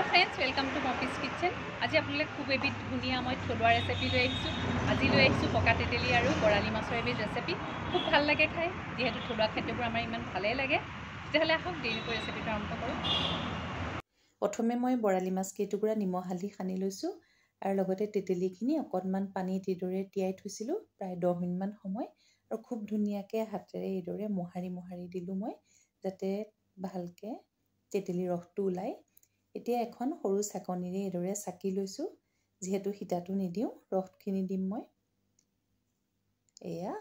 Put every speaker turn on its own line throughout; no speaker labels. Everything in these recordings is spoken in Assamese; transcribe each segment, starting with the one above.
Hello friends welcome to Pampi's kitchen. आज आपलोक खूब एबिध धुनिया मैं थलुआ रेसिपि लै आज लै पका तेतेली और बराली माछर एबिध रेसिपि खूब भल लगे खाई जीतु थलुआ खाद्यबूर आमार इमान भाले लगे। तेतियाह'ले आहक देरिকৈ रेसिपिটো आरम्भ करूँ। प्रथमे मैं बराली माछ केइटुकुरा निमख हालधि सानि लैছোঁ और लगते तेतेलिखिनि अकणमान पानीत এইদৰে তিয়াই থৈছিলোঁ प्राय 10 मिनिटमान समय और खूब धुनियाके हातेৰে এইদৰে मोहारि मोहारि दिলোঁ मैं जाते भालके तेतेली रसটো ওলাই। এতিয়া এখন সৰু চাকনিৰে এইদৰে চাকি লৈছোঁ যেহেতু হিতাটো নিদিওঁ ৰসখিনি দিম মই। এয়া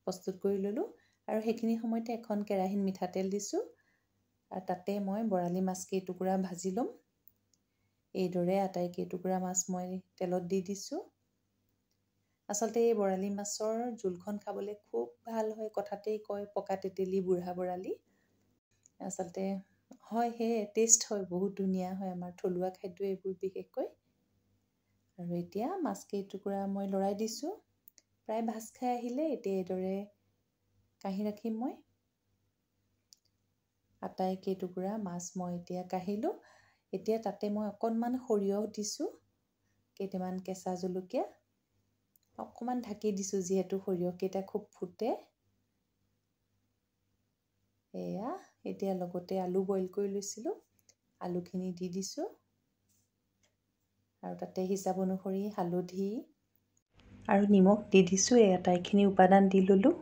প্ৰস্তুত কৰি ললোঁ আৰু সেইখিনি সময়তে এখন কেৰাহীত মিঠাতেল দিছোঁ আৰু তাতে মই বৰালি মাছ কেইটুকুৰা ভাজি ল'ম। এইদৰে আটাই কেইটুকুৰা মাছ মই তেলত দি দিছোঁ। আচলতে এই বৰালি মাছৰ জোলখন খাবলৈ খুব ভাল হয়, কথাতেই কয় পকা তেতেলি বুঢ়া বৰালি। আচলতে হয় হে টেষ্ট হয়, বহুত ধুনীয়া হয় আমাৰ থলুৱা খাদ্য এইবোৰ বিশেষকৈ। আৰু এতিয়া মাছ কেইটুকুৰা মই লৰাই দিছোঁ, প্ৰায় ভাজ খাই আহিলে। এতিয়া এইদৰে কাঢ়ি ৰাখিম মই। আটাই কেইটুকুৰা মাছ মই এতিয়া কাঢ়িলোঁ। এতিয়া তাতে মই অকণমান সৰিয়হ দিছোঁ, কেইটামান কেঁচা জলকীয়া, অকণমান ঢাকি দিছোঁ যিহেতু সৰিয়হকেইটা খুব ফুটে। এয়া এতিয়া লগতে আলু বইল কৰি লৈছিলোঁ, আলুখিনি দি দিছোঁ আৰু তাতে হিচাপ অনুসৰি হালধি আৰু নিমখ দি দিছোঁ। এই আটাইখিনি উপাদান দি ল'লোঁ।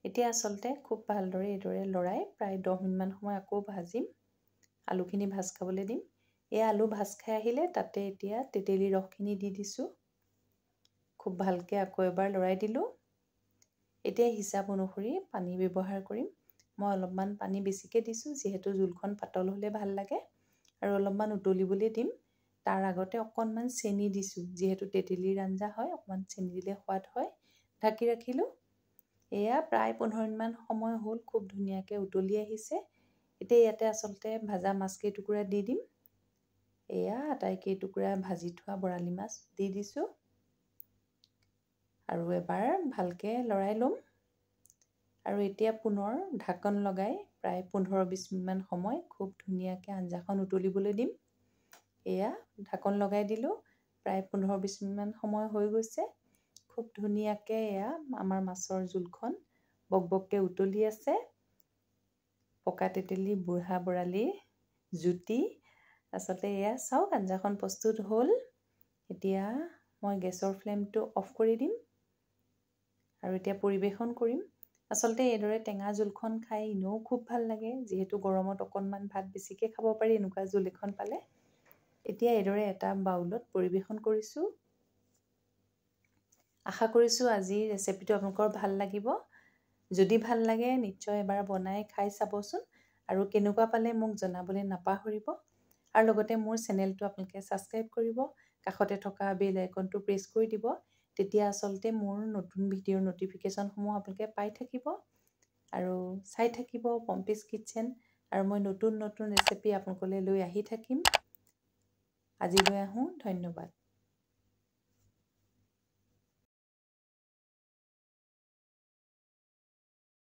এতিয়া আচলতে খুব ভালদৰে এইদৰে লৰাই প্ৰায় 10 মিনিটমান সময় আকৌ ভাজিম, আলুখিনি ভাজ খাবলৈ দিম। এই আলু ভাজ খাই আহিলে তাতে এতিয়া তেতেলী ৰসখিনি দি দিছোঁ, খুব ভালকৈ আকৌ এবাৰ লৰাই দিলোঁ। এতিয়া হিচাপ অনুসৰি পানী ব্যৱহাৰ কৰিম। মই অলপমান পানী বেছিকৈ দিছোঁ যিহেতু জোলখন পাতল হ'লে ভাল লাগে আৰু অলপমান উতলিবলৈ দিম। তাৰ আগতে অকণমান চেনি দিছোঁ যিহেতু তেতেলীৰ আঞ্জা হয়, অকণমান চেনি দিলে সোৱাদ হয়। ঢাকি ৰাখিলোঁ। এয়া প্ৰায় 15 মিনিটমান সময় হ'ল, খুব ধুনীয়াকৈ উতলি আহিছে। এতিয়া ইয়াতে আচলতে ভাজা মাছ কেইটুকুৰা দি দিম। এয়া আটাই কেইটুকুৰা ভাজি থোৱা বৰালি মাছ দি দিছোঁ আৰু এবাৰ ভালকৈ লৰাই ল'ম। আৰু এতিয়া পুনৰ ঢাকন লগাই প্ৰায় 15-20 মিনিটমান সময় খুব ধুনীয়াকৈ আঞ্জাখন উতলিবলৈ দিম। এয়া ঢাকন লগাই দিলোঁ, প্ৰায় 15-20 মিনিটমান সময় হৈ গৈছে। খুব ধুনীয়াকৈ এয়া আমাৰ মাছৰ জোলখন বকবককৈ উতলি আছে। পকা তেতেলী বুঢ়া বৰালিৰ জুতি। আচলতে এয়া চাওক আঞ্জাখন প্ৰস্তুত হ'ল। এতিয়া মই গেছৰ ফ্লেমটো অফ কৰি দিম আৰু এতিয়া পৰিৱেশন কৰিম। আচলতে এইদৰে টেঙা জোলখন খাই এনেও খুব ভাল লাগে, যিহেতু গৰমত অকণমান ভাত বেছিকৈ খাব পাৰি এনেকুৱা জোল এখন পালে। এতিয়া এইদৰে এটা বাউলত পৰিৱেশন কৰিছোঁ। আশা কৰিছোঁ আজিৰ ৰেচিপিটো আপোনালোকৰ ভাল লাগিব। যদি ভাল লাগে নিশ্চয় এবাৰ বনাই খাই চাবচোন আৰু কেনেকুৱা পালে মোক জনাবলৈ নাপাহৰিব। আৰু লগতে মোৰ চেনেলটো আপোনালোকে ছাবস্ক্ৰাইব কৰিব, কাষতে থকা বেল আইকনটো প্ৰেছ কৰি দিব। তেতিয়া আচলতে মোৰ নতুন ভিডিঅ'ৰ নটিফিকেশ্যনসমূহ আপোনালোকে পাই থাকিব আৰু চাই থাকিব পম্পীজ কিটচেন। আৰু মই নতুন নতুন ৰেচিপি আপোনালোকলৈ লৈ আহি থাকিম। আজিলৈ আহোঁ, ধন্যবাদ।